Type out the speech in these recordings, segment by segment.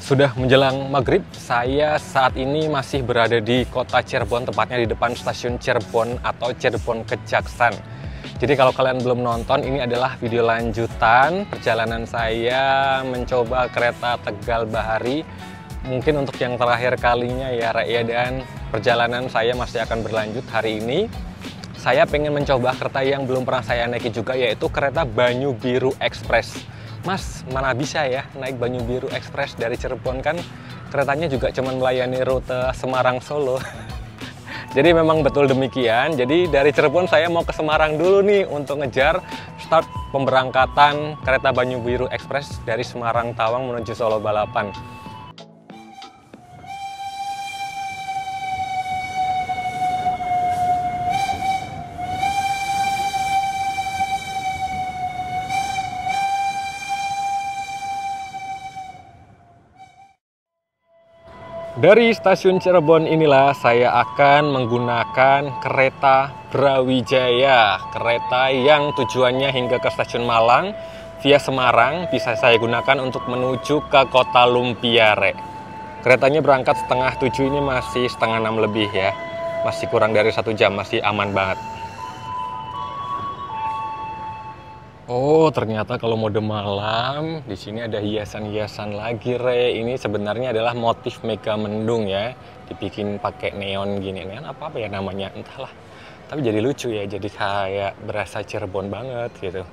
Sudah menjelang maghrib, saya saat ini masih berada di kota Cirebon, tepatnya di depan stasiun Cirebon atau Cirebon Kejaksan. Jadi kalau kalian belum nonton, ini adalah video lanjutan perjalanan saya mencoba kereta Tegal Bahari. Mungkin untuk yang terakhir kalinya ya Raya, dan perjalanan saya masih akan berlanjut hari ini. Saya pengen mencoba kereta yang belum pernah saya naiki juga, yaitu kereta Banyu Biru Express. Mas, mana bisa ya naik Banyu Biru Express dari Cirebon, kan keretanya juga cuma melayani rute Semarang-Solo. Jadi memang betul demikian. Jadi dari Cirebon saya mau ke Semarang dulu nih untuk ngejar start pemberangkatan kereta Banyu Biru Express dari Semarang Tawang menuju Solo Balapan. Dari stasiun Cirebon inilah saya akan menggunakan kereta Brawijaya. Kereta yang tujuannya hingga ke stasiun Malang via Semarang bisa saya gunakan untuk menuju ke kota Lumpiare. Keretanya berangkat setengah 7, ini masih setengah 6 lebih ya. Masih kurang dari 1 jam, masih aman banget. Oh, ternyata kalau mode malam di sini ada hiasan-hiasan lagi, Re. Ini sebenarnya adalah motif Mega Mendung ya. Dibikin pakai neon gini. Neon apa ya namanya? Entahlah. Tapi jadi lucu ya, jadi kayak berasa Cirebon banget gitu.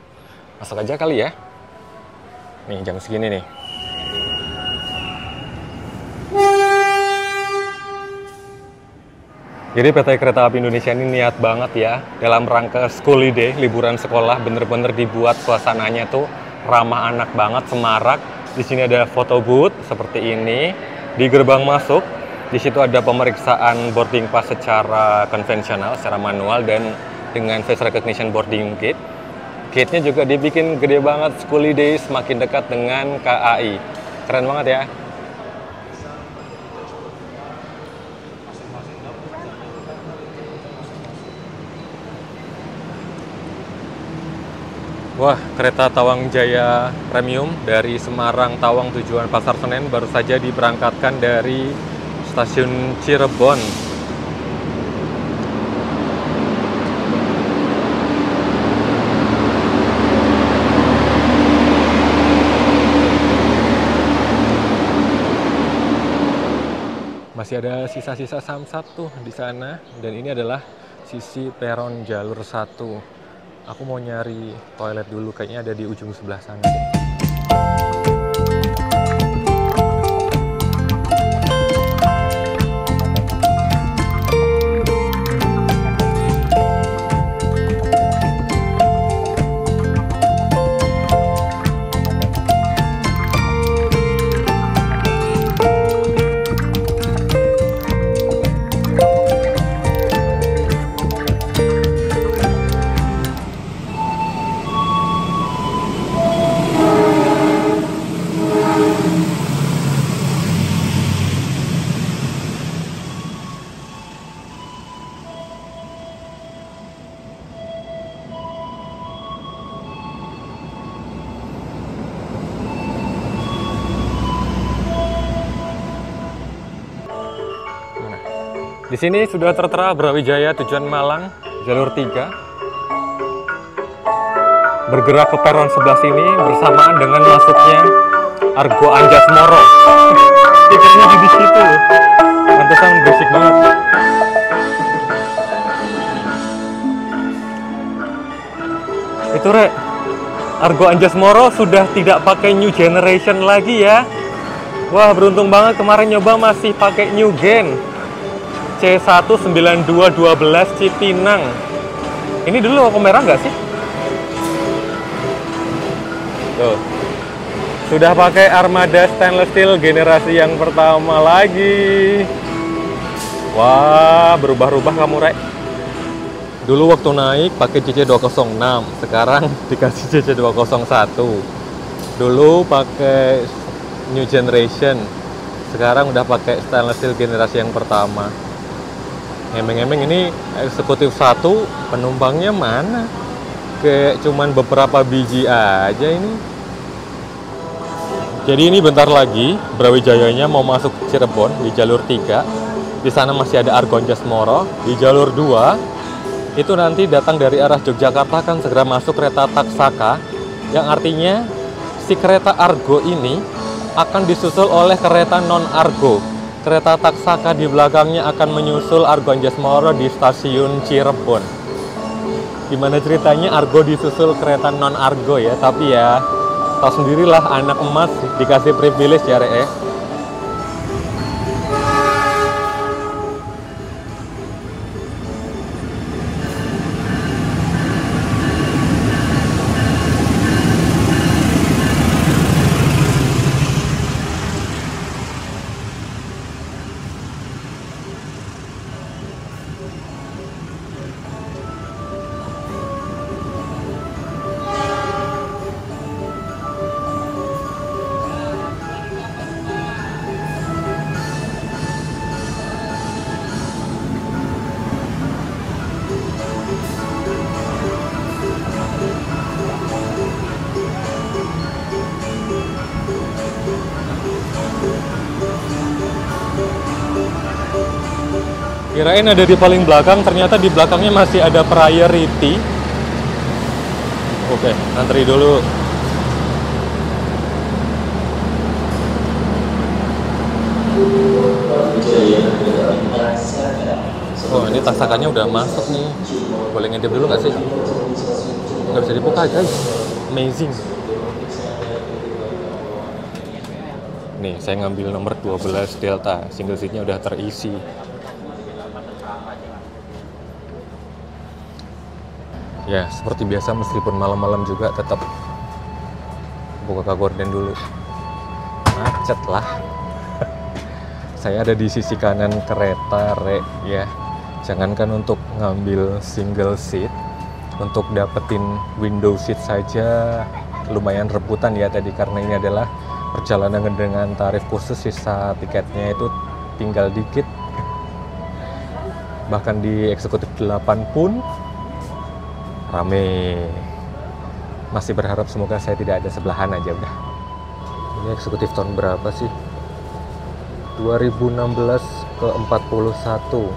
Masuk aja kali ya. Nih, jam segini nih. Jadi PT Kereta Api Indonesia ini niat banget ya dalam rangka school holiday, liburan sekolah, bener-bener dibuat suasananya tuh ramah anak banget, semarak. Di sini ada photo booth seperti ini. Di gerbang masuk, di situ ada pemeriksaan boarding pass secara konvensional, secara manual, dan dengan face recognition boarding gate. Gate-nya juga dibikin gede banget, school holiday semakin dekat dengan KAI. Keren banget ya. Wah, kereta Tawang Jaya Premium dari Semarang Tawang tujuan Pasar Senen baru saja diberangkatkan dari stasiun Cirebon. Masih ada sisa-sisa samsat tuh di sana, dan ini adalah sisi peron jalur 1. Aku mau nyari toilet dulu, kayaknya ada di ujung sebelah sana deh. Di sini sudah tertera Brawijaya tujuan Malang, jalur 3. Bergerak ke peron sebelah sini bersamaan dengan masuknya Argo Anjasmoro. Stikernya di situ loh. Pantesan berisik banget. Itu, Re. Argo Anjasmoro sudah tidak pakai new generation lagi ya. Wah, beruntung banget kemarin nyoba masih pakai new gen. C19212 Cipinang. Ini dulu lampu merah nggak sih? Tuh. Sudah pakai armada stainless steel generasi yang pertama lagi. Wah, berubah-ubah kamu, Rek. Dulu waktu naik pakai CC206, sekarang dikasih CC201. Dulu pakai new generation, sekarang udah pakai stainless steel generasi yang pertama. Emeng-emeng ini eksekutif 1, penumpangnya mana? Kayak cuman beberapa biji aja ini. Jadi ini bentar lagi Brawijayanya mau masuk Cirebon di jalur 3. Di sana masih ada Argo Anjasmara. Di jalur 2 itu nanti datang dari arah Yogyakarta akan segera masuk kereta Taksaka, yang artinya si kereta Argo ini akan disusul oleh kereta non-Argo. Kereta Taksaka di belakangnya akan menyusul Argo Anjasmara di stasiun Cirebon. Gimana ceritanya Argo disusul kereta non-Argo ya, tapi ya tahu sendirilah anak emas dikasih privilege ya Rek. Kirain ada di paling belakang, ternyata di belakangnya masih ada priority. Oke, antri dulu. Oh, ini Taksakanya udah masuk nih. Boleh ngintip dulu nggak sih? Nggak bisa dibuka guys. Amazing. Nih, saya ngambil nomor 12 Delta. Single seatnya udah terisi. Ya, seperti biasa meskipun malam-malam juga tetap buka gorden dulu. Macet lah. Saya ada di sisi kanan kereta, Rek, ya. Jangankan untuk ngambil single seat, untuk dapetin window seat saja lumayan rebutan ya tadi, karena ini adalah perjalanan dengan tarif khusus, sisa tiketnya itu tinggal dikit. Bahkan di eksekutif 8 pun rame. Masih berharap semoga saya tidak ada sebelahan aja udah. Ini eksekutif tahun berapa sih? 2016 ke 41.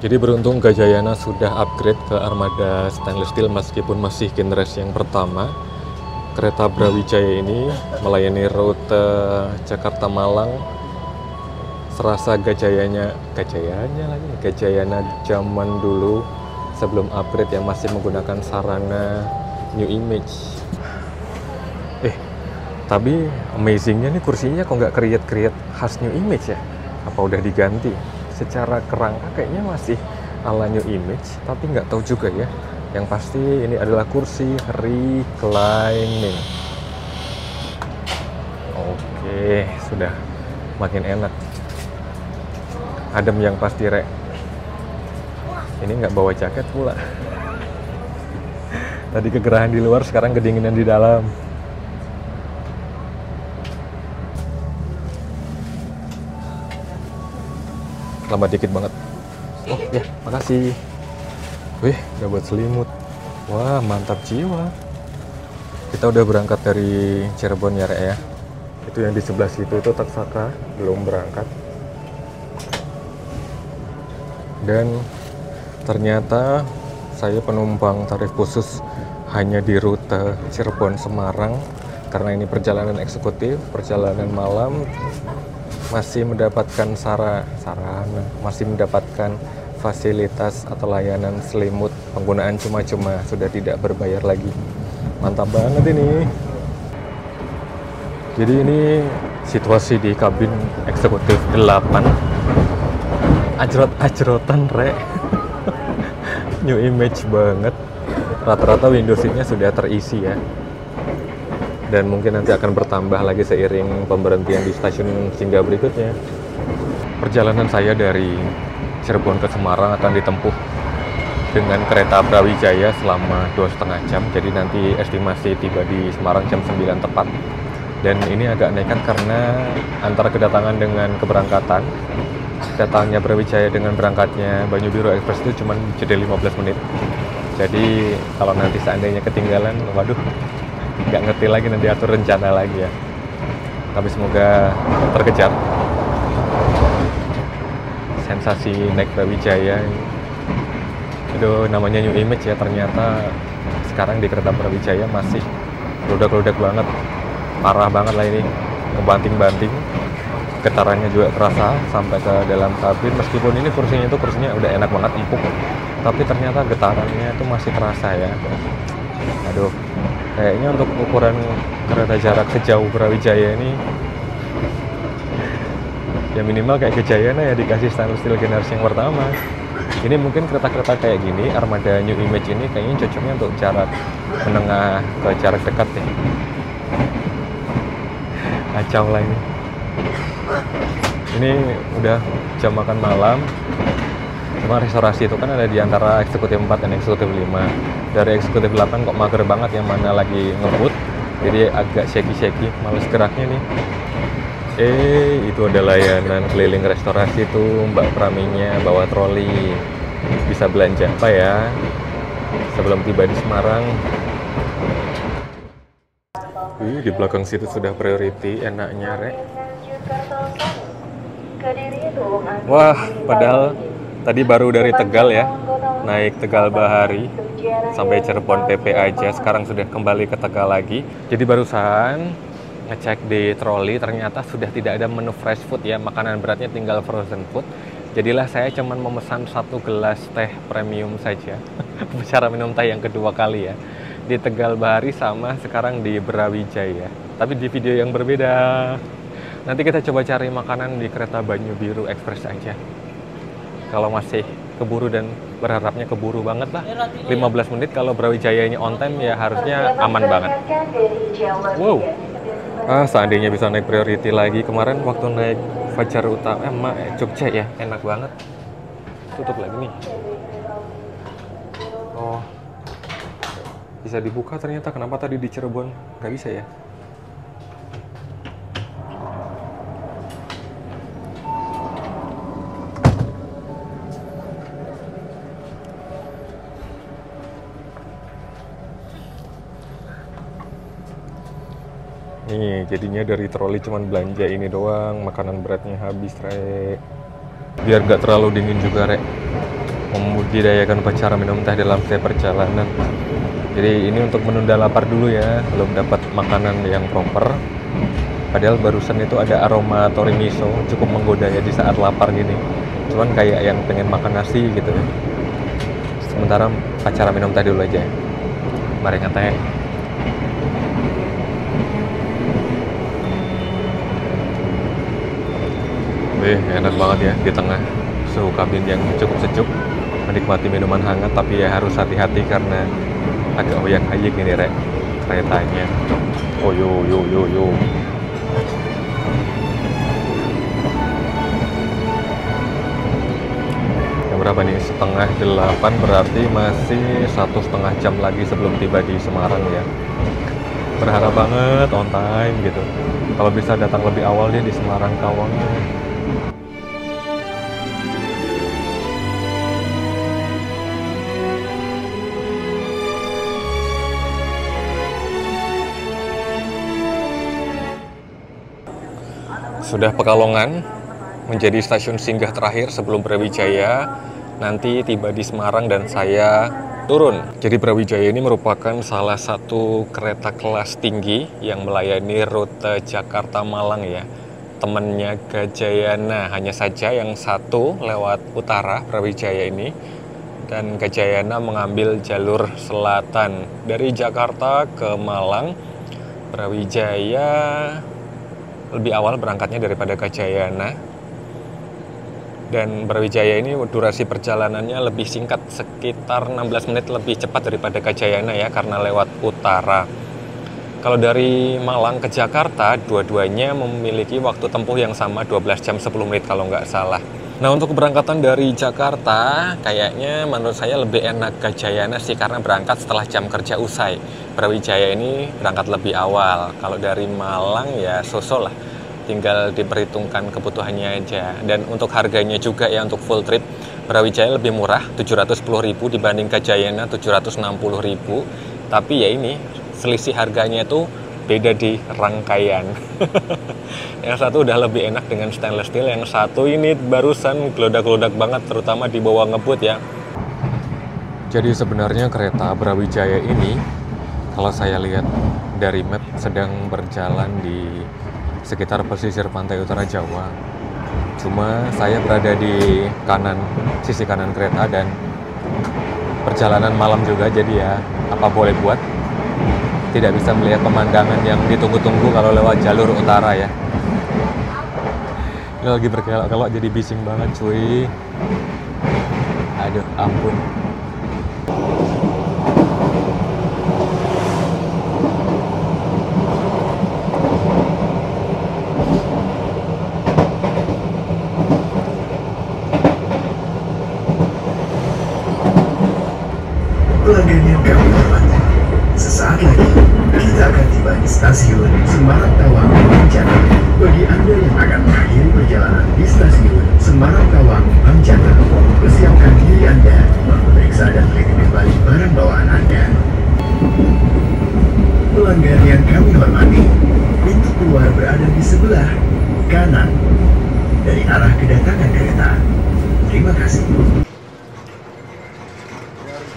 Jadi beruntung Gajayana sudah upgrade ke armada stainless steel meskipun masih generasi yang pertama. Kereta Brawijaya ini melayani rute Jakarta Malang. Serasa Gajayana zaman dulu sebelum upgrade yang masih menggunakan sarana New Image. Tapi amazingnya nih kursinya kok nggak kriet-kriet khas New Image ya? Apa udah diganti? Secara kerangka kayaknya masih ala New Image, tapi nggak tahu juga ya. Yang pasti ini adalah kursi reclining. Oke, sudah makin enak. Adem yang pasti, Rek. Ini nggak bawa jaket pula. Tadi kegerahan di luar, sekarang kedinginan di dalam. Lambat dikit banget. Oh ya, makasih. Wih, udah buat selimut. Wah, mantap jiwa. Kita udah berangkat dari Cirebon ya, Rek ya. Itu yang di sebelah situ itu Taksaka, belum berangkat. Dan ternyata saya penumpang tarif khusus hanya di rute Cirebon Semarang, karena ini perjalanan eksekutif, perjalanan malam, masih mendapatkan sarana, masih mendapatkan fasilitas atau layanan selimut penggunaan cuma-cuma, sudah tidak berbayar lagi. Mantap banget ini. Jadi ini situasi di kabin eksekutif 8. Ajrot-ajrotan, Rek. New Image banget. Rata-rata window seat-nya sudah terisi ya. Dan mungkin nanti akan bertambah lagi seiring pemberhentian di stasiun singgah berikutnya. Perjalanan saya dari Cirebon ke Semarang akan ditempuh dengan kereta Brawijaya selama 2,5 jam. Jadi nanti estimasi tiba di Semarang jam 9 tepat. Dan ini agak nekat karena antara kedatangan dengan keberangkatan, datangnya Brawijaya dengan berangkatnya Banyu Biru Express itu cuma jeda 15 menit. Jadi kalau nanti seandainya ketinggalan, waduh, nggak ngerti lagi, nanti atur rencana lagi ya. Tapi semoga terkejar. Sensasi naik Brawijaya. Itu namanya new image ya, ternyata sekarang di kereta Brawijaya masih ludak-ludak banget. Parah banget lah ini, ngebanting-banting. Getarannya juga terasa sampai ke dalam kabin. Meskipun ini kursinya udah enak banget, empuk, tapi ternyata getarannya itu masih terasa ya. Aduh, kayaknya untuk ukuran kereta jarak sejauh Brawijaya ini ya minimal kayak Gajayana ya, dikasih stainless steel generasi yang pertama. Ini mungkin kereta-kereta kayak gini, armada new image ini kayaknya cocoknya untuk jarak menengah ke jarak dekat nih. Kacau lah ini. Ini udah jam makan malam. Cuma restorasi itu kan ada di antara eksekutif 4 dan eksekutif 5. Dari eksekutif 8 kok mager banget, yang mana lagi ngebut. Jadi agak shaky-shaky, males geraknya nih. Itu ada layanan keliling restorasi tuh, Mbak Praminya bawa troli. Bisa belanja apa ya sebelum tiba di Semarang. Di belakang situ sudah priority, enaknya rek. Wah, padahal tadi baru dari Tegal ya, naik Tegal Bahari sampai Cirebon PP aja, sekarang sudah kembali ke Tegal lagi. Jadi barusan ngecek di troli, ternyata sudah tidak ada menu fresh food ya, makanan beratnya tinggal frozen food. Jadilah saya cuman memesan 1 gelas teh premium saja. Cara minum teh yang kedua kali ya, di Tegal Bahari sama sekarang di Brawijaya, tapi di video yang berbeda. Nanti kita coba cari makanan di kereta Banyu Biru Express aja. Kalau masih keburu, dan berharapnya keburu banget lah. 15 menit, kalau Brawijayanya on time ya harusnya aman banget. Wow. Seandainya bisa naik priority lagi. Kemarin waktu naik Fajar Utama Jogja ya, enak banget. Tutup lagi nih. Oh, bisa dibuka ternyata. Kenapa tadi di Cirebon nggak bisa ya? Nih, jadinya dari troli cuman belanja ini doang, makanan beratnya habis, rek. Biar gak terlalu dingin juga, rek. Membudidayakan upacara minum teh dalam setiap perjalanan. Jadi ini untuk menunda lapar dulu ya, belum dapat makanan yang proper. Padahal barusan itu ada aroma torimiso, cukup menggoda ya di saat lapar gini. Cuman kayak yang pengen makan nasi gitu ya. Sementara acara minum teh dulu aja. Mari ngeteh. Enak banget ya di tengah suhu kabin yang cukup sejuk, menikmati minuman hangat, tapi ya harus hati-hati karena agak oyak-ayik ini rek keretanya. Oh yo. Yang berapa nih? 7:30, berarti masih 1,5 jam lagi sebelum tiba di Semarang ya. Berharap banget on time gitu. Kalau bisa datang lebih awal dia di Semarang Kawangnya. Sudah Pekalongan menjadi stasiun singgah terakhir sebelum Brawijaya. Nanti tiba di Semarang dan saya turun. Jadi Brawijaya ini merupakan salah satu kereta kelas tinggi yang melayani rute Jakarta-Malang ya. Temennya Gajayana, hanya saja yang satu lewat utara Brawijaya ini, dan Gajayana mengambil jalur selatan dari Jakarta ke Malang. Brawijaya lebih awal berangkatnya daripada Gajayana, dan Brawijaya ini durasi perjalanannya lebih singkat, sekitar 16 menit lebih cepat daripada Gajayana ya, karena lewat utara. Kalau dari Malang ke Jakarta, dua-duanya memiliki waktu tempuh yang sama, 12 jam 10 menit kalau nggak salah. Nah, untuk keberangkatan dari Jakarta, kayaknya menurut saya lebih enak Gajayana sih, karena berangkat setelah jam kerja usai. Brawijaya ini berangkat lebih awal. Kalau dari Malang ya so-so lah, tinggal diperhitungkan kebutuhannya aja. Dan untuk harganya juga ya, untuk full trip, Brawijaya lebih murah, 710.000 dibanding Gajayana 760.000. Tapi ya ini, selisih harganya itu beda di rangkaian. Yang satu udah lebih enak dengan stainless steel, yang satu ini barusan gelodak-gelodak banget, terutama di bawah ngebut ya. Jadi sebenarnya kereta Brawijaya ini, kalau saya lihat dari map, sedang berjalan di sekitar pesisir pantai utara Jawa. Cuma saya berada di sisi kanan kereta, dan perjalanan malam juga, jadi ya apa boleh buat, tidak bisa melihat pemandangan yang ditunggu-tunggu kalau lewat jalur utara ya. Ini lagi berkelok-kelok jadi bising banget cuy. Aduh ampun. Pelanggan yang kami hormati, sesaat lagi kita akan tiba di stasiun Semarang Tawang, Banjarnegara. Bagi Anda yang akan mengakhiri perjalanan di stasiun Semarang Tawang, Banjarnegara, persiapkan diri Anda memeriksa dan teliti kembali barang bawaan Anda. Pelanggan yang kami hormati, pintu keluar berada di sebelah kanan dari arah kedatangan kereta. Terima kasih.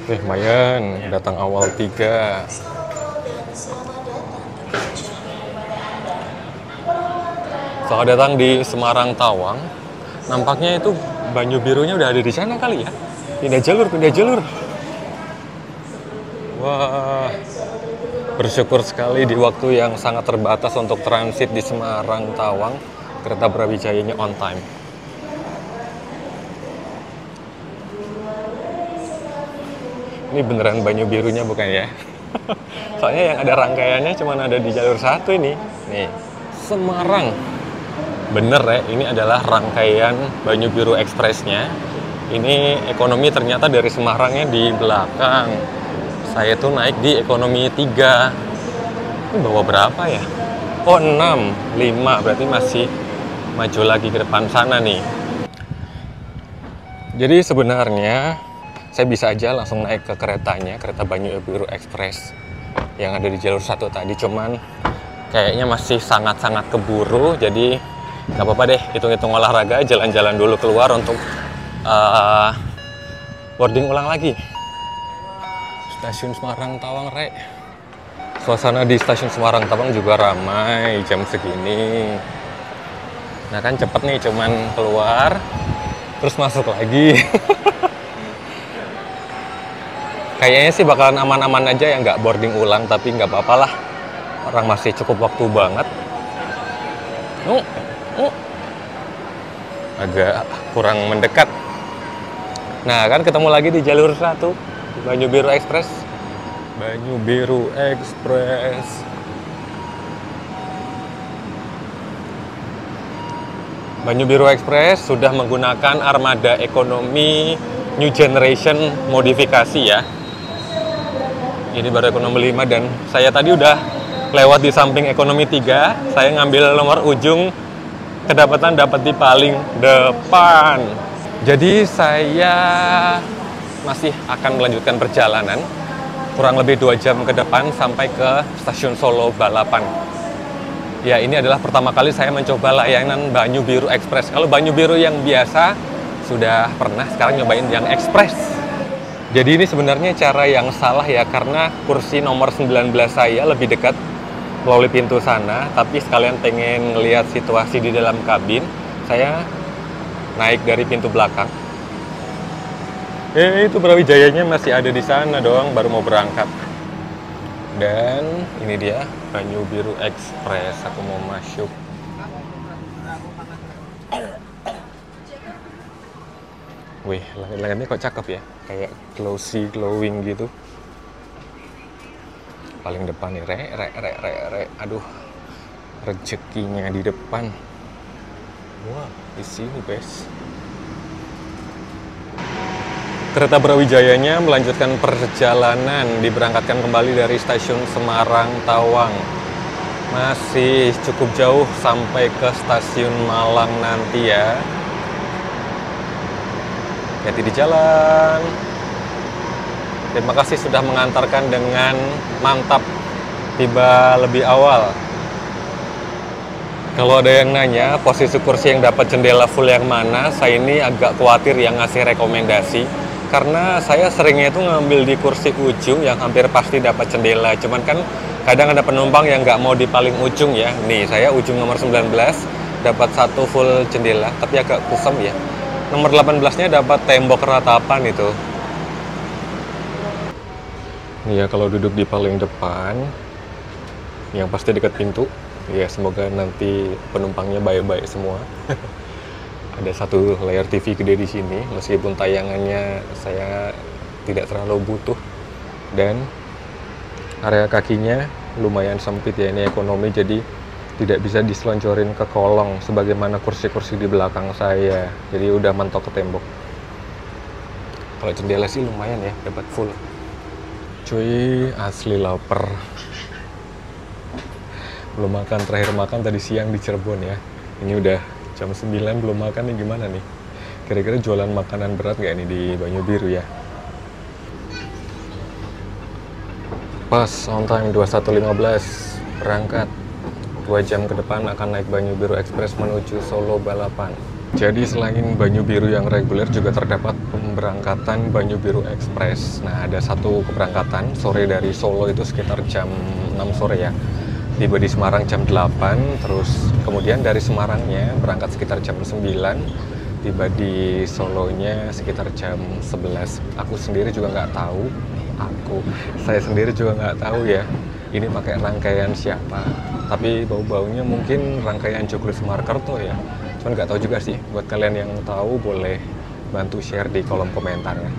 Lumayan, datang awal 3. Selamat datang di Semarang Tawang. Nampaknya itu Banyu Birunya udah ada di sana kali ya. Pindah jalur. Wah, bersyukur sekali di waktu yang sangat terbatas untuk transit di Semarang Tawang, kereta Brawijayanya on time. Ini beneran Banyu Birunya bukan ya? Soalnya yang ada rangkaiannya cuma ada di jalur 1 ini. Nih, Semarang. Bener ya, ini adalah rangkaian Banyu Biru Express-nya. Ini ekonomi ternyata dari Semarangnya di belakang. Saya tuh naik di ekonomi 3. Ini bawa berapa ya? Oh 6, 5, berarti masih maju lagi ke depan sana nih. Jadi sebenarnya saya bisa aja langsung naik ke keretanya, kereta Banyu Biru Express yang ada di jalur 1 tadi, cuman kayaknya masih sangat-sangat keburu, jadi nggak apa-apa deh, hitung-hitung olahraga, jalan-jalan dulu keluar untuk boarding ulang lagi. Stasiun Semarang Tawang, Rek. Suasana di stasiun Semarang Tawang juga ramai jam segini. Nah kan cepet nih, cuman keluar, terus masuk lagi. Kayaknya sih bakalan aman-aman aja ya, nggak boarding ulang, tapi nggak apa-apa lah. Orang masih cukup waktu banget. Agak kurang mendekat. Nah kan ketemu lagi di jalur 1, Banyu Biru Express. Banyu Biru Express. Banyu Biru Express sudah menggunakan armada ekonomi New Generation modifikasi ya. Ini baru ekonomi 5, dan saya tadi udah lewat di samping ekonomi 3. Saya ngambil nomor ujung, kedapatan dapat di paling depan. Jadi saya masih akan melanjutkan perjalanan kurang lebih 2 jam ke depan sampai ke stasiun Solo Balapan. Ya, ini adalah pertama kali saya mencoba layanan Banyu Biru Express. Kalau Banyu Biru yang biasa sudah pernah, sekarang nyobain yang Express. Jadi ini sebenarnya cara yang salah ya, karena kursi nomor 19 saya lebih dekat melalui pintu sana, tapi sekalian pengen ngelihat situasi di dalam kabin, saya naik dari pintu belakang. Itu Brawijayanya masih ada di sana dong, baru mau berangkat. Dan ini dia Banyu Biru Express, aku mau masuk. Wih, langit-langitnya kok cakep ya, kayak glowing gitu. Paling depan nih, aduh, rezekinya di depan. Wah, di sini guys. Kereta Brawijayanya melanjutkan perjalanan, diberangkatkan kembali dari stasiun Semarang Tawang. Masih cukup jauh sampai ke stasiun Malang nanti ya. Hati di jalan. Terima kasih sudah mengantarkan dengan mantap tiba lebih awal. Kalau ada yang nanya posisi kursi yang dapat jendela full yang mana, saya ini agak khawatir yang ngasih rekomendasi. Karena saya seringnya itu ngambil di kursi ujung yang hampir pasti dapat jendela. Cuman kan kadang ada penumpang yang nggak mau di paling ujung ya. Nih, saya ujung nomor 19 dapat satu full jendela, tapi agak kusam ya. Nomor 18-nya dapat tembok ratapan itu. Nih ya, kalau duduk di paling depan, yang pasti dekat pintu. Ya, semoga nanti penumpangnya baik-baik semua. Ada satu layar TV gede di sini, meskipun tayangannya saya tidak terlalu butuh. Dan area kakinya lumayan sempit ya, ini ekonomi, jadi tidak bisa diselonjorin ke kolong sebagaimana kursi-kursi di belakang saya. Jadi udah mentok ke tembok. Kalau jendela sih lumayan ya, dapat full. Cuy, asli lapar. Belum makan, terakhir makan tadi siang di Cirebon ya. Ini udah jam 9 belum makan nih, gimana nih? Kira-kira jualan makanan berat nggak ini di Banyu Biru ya? Pas, on time 21.15 berangkat. 2 jam ke depan akan naik Banyu Biru Express menuju Solo Balapan. Jadi selain Banyu Biru yang reguler juga terdapat pemberangkatan Banyu Biru Express. Nah, ada satu keberangkatan sore dari Solo itu sekitar jam 6 sore ya. Tiba di Semarang jam 8, terus kemudian dari Semarangnya berangkat sekitar jam 9, tiba di Solonya sekitar jam 11. Saya sendiri juga nggak tahu ya, ini pakai rangkaian siapa. Tapi bau-baunya mungkin rangkaian Joglo Semarkerto ya. Cuman nggak tahu juga sih, buat kalian yang tahu boleh bantu share di kolom komentar ya.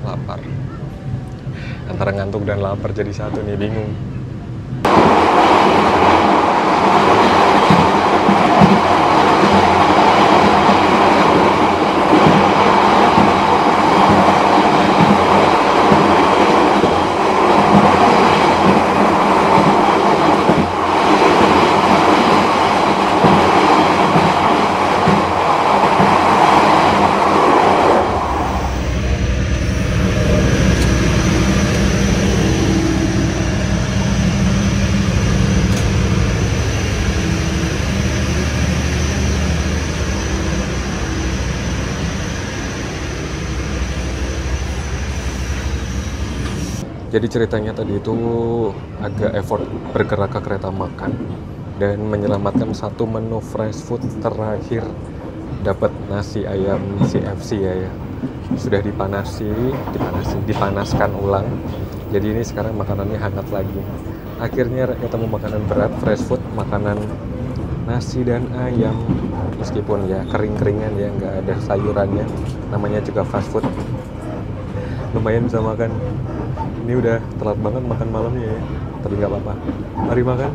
Lapar. Antara ngantuk dan lapar jadi satu nih, bingung. Jadi ceritanya tadi itu agak effort bergerak ke kereta makan dan menyelamatkan satu menu fresh food terakhir, dapat nasi ayam CFC ya. Sudah dipanaskan ulang. Jadi ini sekarang makanannya hangat lagi. Akhirnya ketemu makanan berat, fresh food, makanan nasi dan ayam. Meskipun ya kering-keringan ya, nggak ada sayurannya. Namanya juga fast food. Lumayan bisa makan. Ini udah telat banget makan malamnya ya, tapi nggak apa-apa. Mari makan.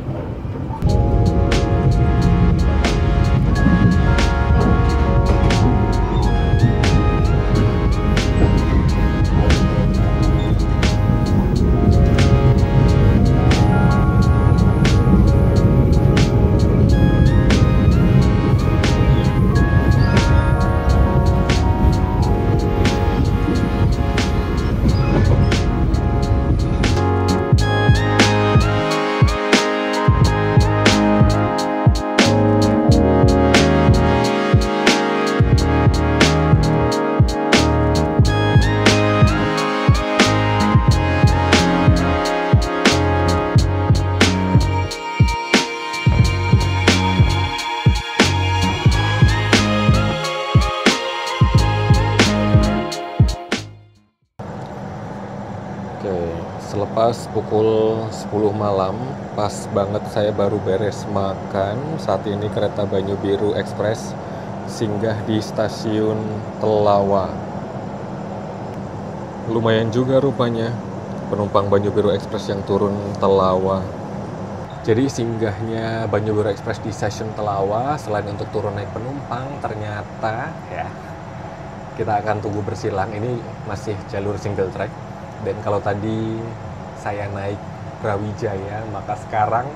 Selepas pukul 10 malam, pas banget saya baru beres makan. Saat ini kereta Banyu Biru Express singgah di stasiun Telawa. Lumayan juga rupanya penumpang Banyu Biru Express yang turun Telawa. Jadi singgahnya Banyu Biru Express di stasiun Telawa, selain untuk turun naik penumpang, ternyata ya kita akan tunggu bersilang. Ini masih jalur single track. Dan kalau tadi saya naik Brawijaya, maka sekarang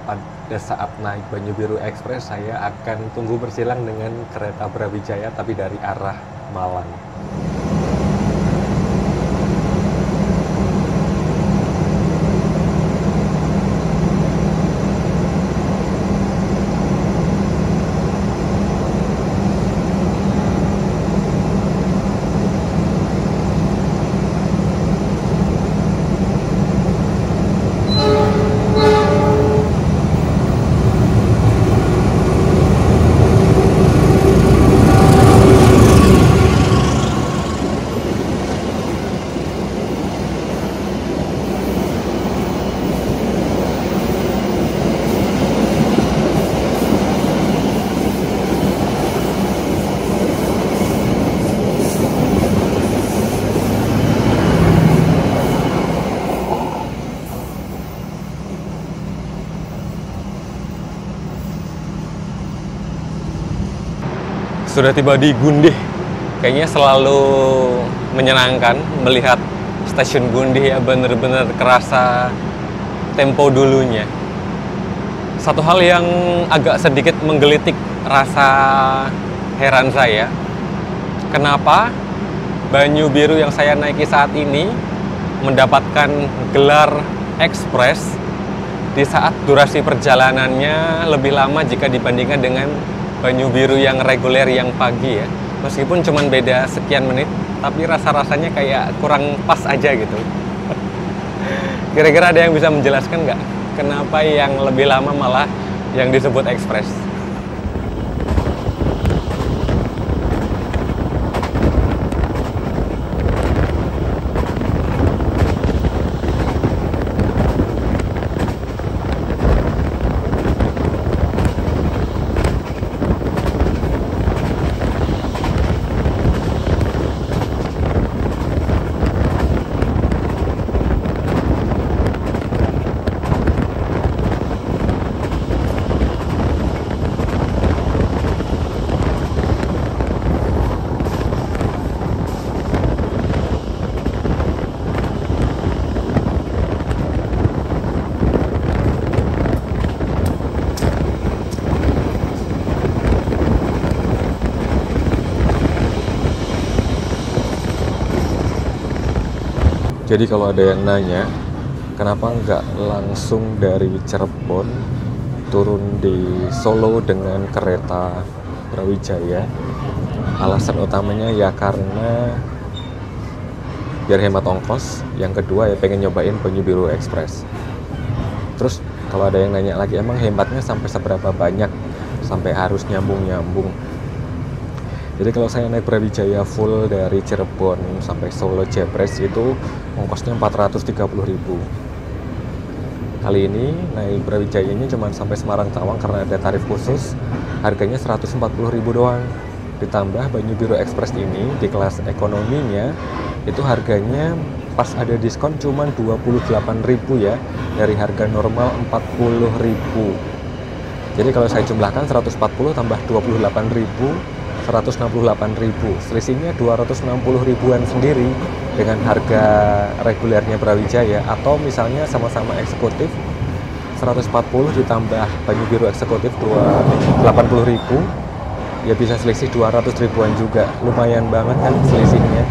pada saat naik Banyu Biru Express saya akan tunggu bersilang dengan kereta Brawijaya tapi dari arah Malang. Sudah tiba di Gundih. Kayaknya selalu menyenangkan melihat stasiun Gundih ya, bener-bener kerasa tempo dulunya. Satu hal yang agak sedikit menggelitik rasa heran saya, kenapa Banyu Biru yang saya naiki saat ini mendapatkan gelar ekspres di saat durasi perjalanannya lebih lama jika dibandingkan dengan Banyu Biru yang reguler yang pagi ya. Meskipun cuma beda sekian menit, tapi rasa-rasanya kayak kurang pas aja gitu. Kira-kira ada yang bisa menjelaskan nggak kenapa yang lebih lama malah yang disebut ekspres? Jadi kalau ada yang nanya, kenapa nggak langsung dari Cirebon turun di Solo dengan kereta Brawijaya? Alasan utamanya ya karena biar hemat ongkos. Yang kedua ya pengen nyobain Banyu Biru Express. Terus kalau ada yang nanya lagi, emang hematnya sampai seberapa banyak sampai harus nyambung-nyambung? Jadi kalau saya naik Brawijaya full dari Cirebon sampai Solo Jepres itu ongkosnya 430.000. Kali ini naik Brawijayanya cuma sampai Semarang Tawang karena ada tarif khusus, harganya 140.000 doang. Ditambah Banyu Biru Express ini di kelas ekonominya itu harganya pas ada diskon cuma 28.000 ya, dari harga normal 40.000. Jadi kalau saya jumlahkan 140 tambah 28.000, 168.000, selisihnya 260 ribuan sendiri dengan harga regulernya Brawijaya. Atau misalnya sama-sama eksekutif 140 ditambah Banyu Biru eksekutif 80.000, ya bisa selisih 200 ribuan juga, lumayan banget kan selisihnya.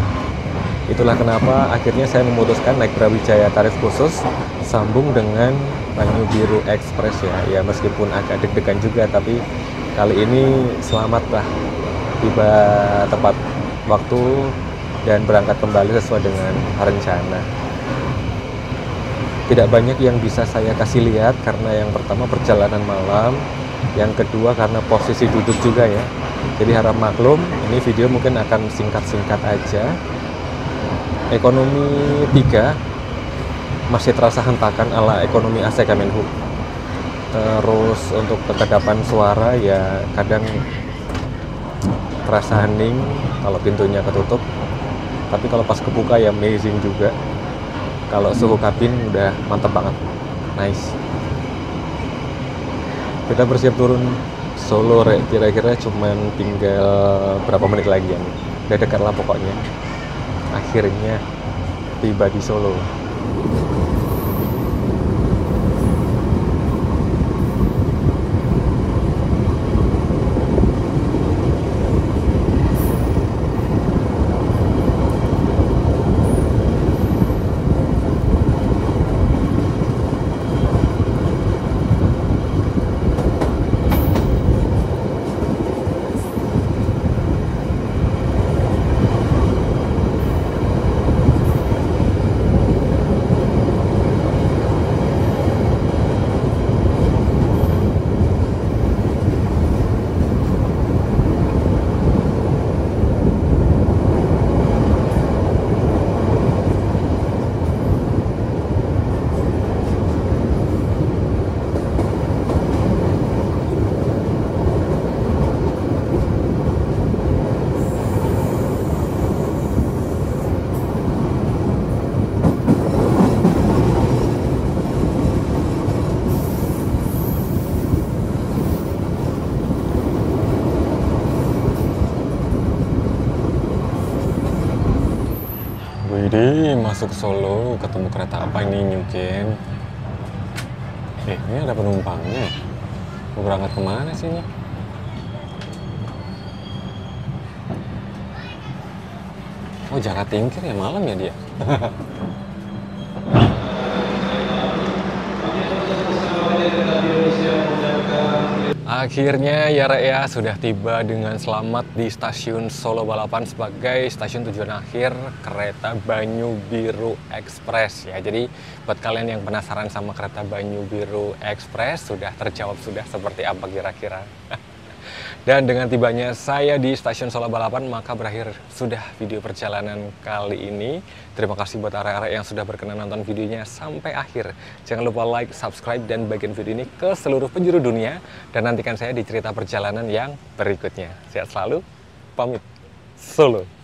Itulah kenapa akhirnya saya memutuskan naik Brawijaya tarif khusus sambung dengan Banyu Biru Express ya meskipun agak deg-degan juga, tapi kali ini selamat lah, tiba tepat waktu dan berangkat kembali sesuai dengan rencana. Tidak banyak yang bisa saya kasih lihat karena yang pertama perjalanan malam, yang kedua karena posisi duduk juga ya. Jadi harap maklum, ini video mungkin akan singkat-singkat aja. Ekonomi 3 masih terasa hentakan ala ekonomi AC Kemenhub. Terus untuk kekedapan suara ya kadang terasa hening kalau pintunya ketutup, tapi kalau pas kebuka ya amazing juga. Kalau suhu kabin udah mantep banget, nice. Kita bersiap turun Solo, kira-kira cuman tinggal berapa menit lagi ya, udah dekat lah pokoknya. Akhirnya tiba di Solo. Widih, masuk Solo, ketemu kereta apa ini Nyukin? Ini ada penumpangnya. Mau berangkat kemana sih ini? Oh, Jakarta Tingkir ya, malam ya dia? Akhirnya ya Rek ya, sudah tiba dengan selamat di stasiun Solo Balapan sebagai stasiun tujuan akhir kereta Banyu Biru Express ya. Jadi buat kalian yang penasaran sama kereta Banyu Biru Express, sudah terjawab sudah seperti apa kira-kira. Dan dengan tibanya saya di stasiun Solo Balapan, maka berakhir sudah video perjalanan kali ini. Terima kasih buat arek-arek yang sudah berkenan nonton videonya sampai akhir. Jangan lupa like, subscribe, dan bagian video ini ke seluruh penjuru dunia. Dan nantikan saya di cerita perjalanan yang berikutnya. Sehat selalu, pamit. Solo.